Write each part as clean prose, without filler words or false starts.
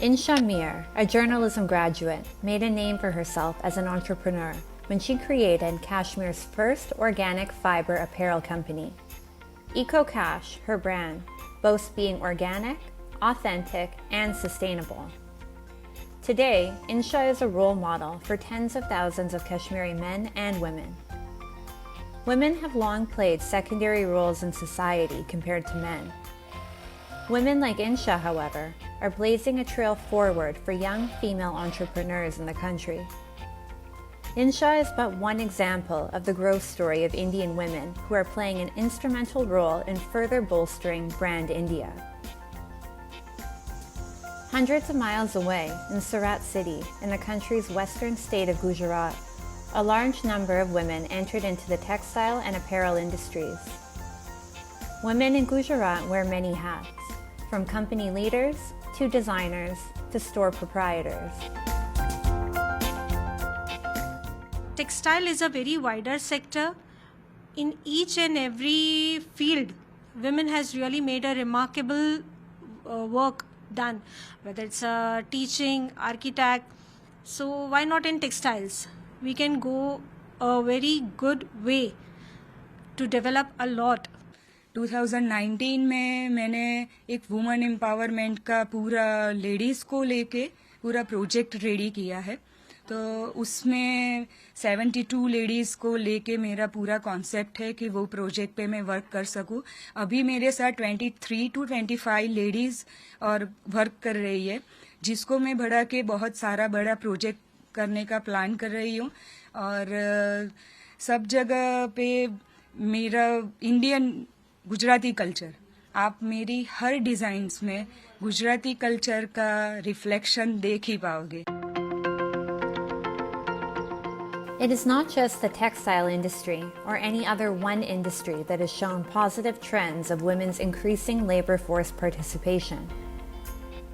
Insha, a journalism graduate, made a name for herself as an entrepreneur when she created Kashmir's first organic fiber apparel company. EcoCash, her brand, boasts being organic, authentic, and sustainable. Today, Insha is a role model for tens of thousands of Kashmiri men and women. Women have long played secondary roles in society compared to men. Women like Insha, however, are blazing a trail forward for young female entrepreneurs in the country. Insha is but one example of the growth story of Indian women who are playing an instrumental role in further bolstering brand India. Hundreds of miles away in Surat city, in the country's western state of Gujarat, a large number of women entered into the textile and apparel industries. Women in Gujarat wear many hats, from company leaders to designers to store proprietors. Textile is a very wider sector. In each and every field, women has really made a remarkable work done, whether it's teaching, architect. So why not in textiles? We can go a very good way to develop a lot. 2019 में मैंने एक women empowerment का पूरा ladies को लेके पूरा project ready किया है. तो उसमें 72 लेडीज़ को लेके मेरा पूरा कॉन्सेप्ट है कि वो प्रोजेक्ट पे मैं वर्क कर सकूं. अभी मेरे साथ 23 to 25 लेडीज़ और वर्क कर रही है, जिसको मैं बढ़ा के बहुत सारा बड़ा प्रोजेक्ट करने का प्लान कर रही हूँ. और सब जगह पे मेरा इंडियन गुजराती कल्चर, आप मेरी हर डिज़ाइंस में गुजराती कल्चर का रिफ्लेक्शन देख ही पाओगे. It is not just the textile industry or any other one industry that has shown positive trends of women's increasing labor force participation.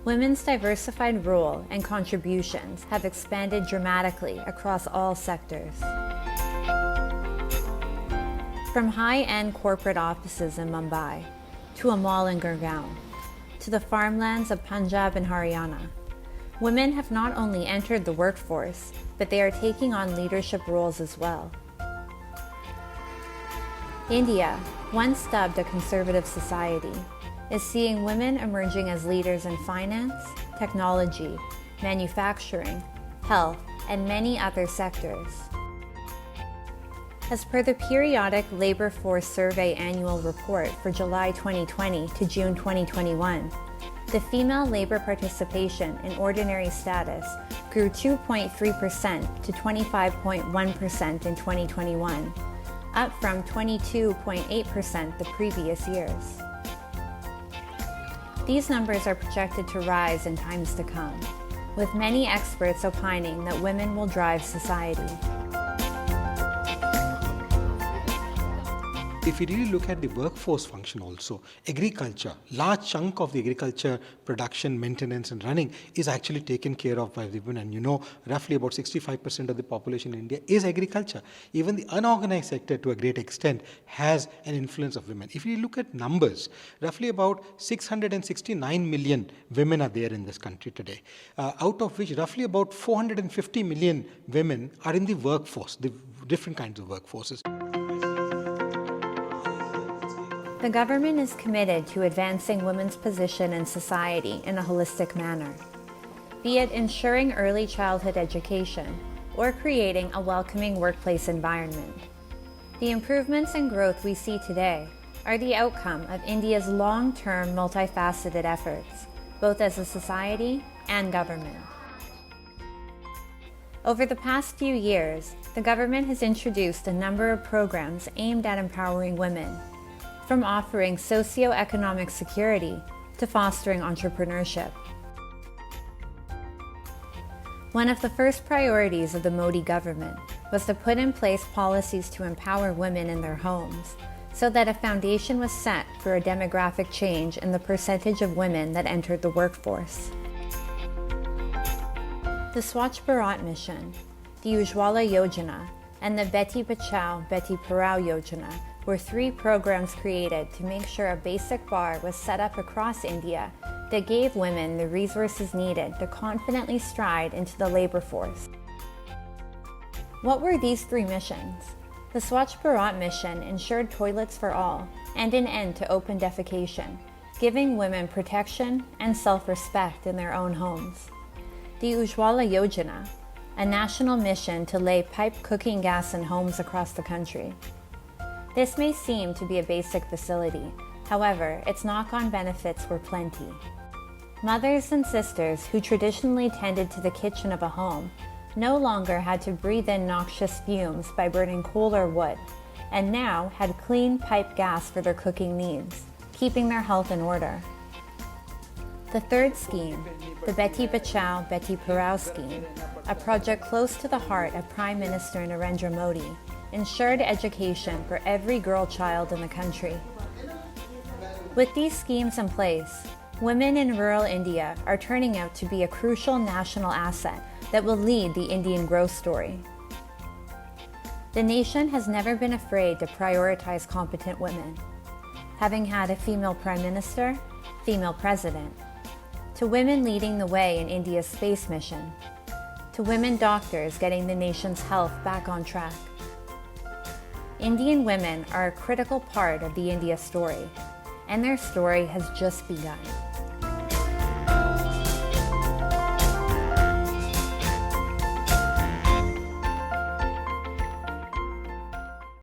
Women's diversified role and contributions have expanded dramatically across all sectors. From high-end corporate offices in Mumbai, to a mall in Gurgaon, to the farmlands of Punjab and Haryana, women have not only entered the workforce, but they are taking on leadership roles as well. India, once dubbed a conservative society, is seeing women emerging as leaders in finance, technology, manufacturing, health, and many other sectors. As per the periodic Labor Force Survey annual report for July 2020 to June 2021, the female labor participation in ordinary status grew 2.3% to 25.1% in 2021, up from 22.8% the previous years. These numbers are projected to rise in times to come, with many experts opining that women will drive society. If we really look at the workforce function also, agriculture, large chunk of the agriculture production, maintenance and running is actually taken care of by women. And you know, roughly about 65% of the population in India is agriculture. Even the unorganized sector to a great extent has an influence of women. If you look at numbers, roughly about 669 million women are there in this country today, out of which roughly about 450 million women are in the workforce, the different kinds of workforces. The government is committed to advancing women's position in society in a holistic manner, be it ensuring early childhood education or creating a welcoming workplace environment. The improvements and growth we see today are the outcome of India's long-term multifaceted efforts, both as a society and government. Over the past few years, the government has introduced a number of programs aimed at empowering women, from offering socio-economic security to fostering entrepreneurship. One of the first priorities of the Modi government was to put in place policies to empower women in their homes, so that a foundation was set for a demographic change in the percentage of women that entered the workforce. The Swachh Bharat mission, the Ujjwala Yojana, and the Beti Bachao Beti Padhao Yojana were three programs created to make sure a basic bar was set up across India that gave women the resources needed to confidently stride into the labor force. What were these 3 missions? The Swachh Bharat mission ensured toilets for all and an end to open defecation, giving women protection and self-respect in their own homes. The Ujjwala Yojana, a national mission to lay piped cooking gas in homes across the country. This may seem to be a basic facility, however, its knock-on benefits were plenty. Mothers and sisters who traditionally tended to the kitchen of a home no longer had to breathe in noxious fumes by burning coal or wood, and now had clean piped gas for their cooking needs, keeping their health in order. The third scheme, the Beti Bachao, Beti Padhao scheme, a project close to the heart of Prime Minister Narendra Modi, ensured education for every girl child in the country. With these schemes in place, women in rural India are turning out to be a crucial national asset that will lead the Indian growth story. The nation has never been afraid to prioritize competent women, having had a female prime minister, female president, to women leading the way in India's space mission, to women doctors getting the nation's health back on track. Indian women are a critical part of the India story, and their story has just begun.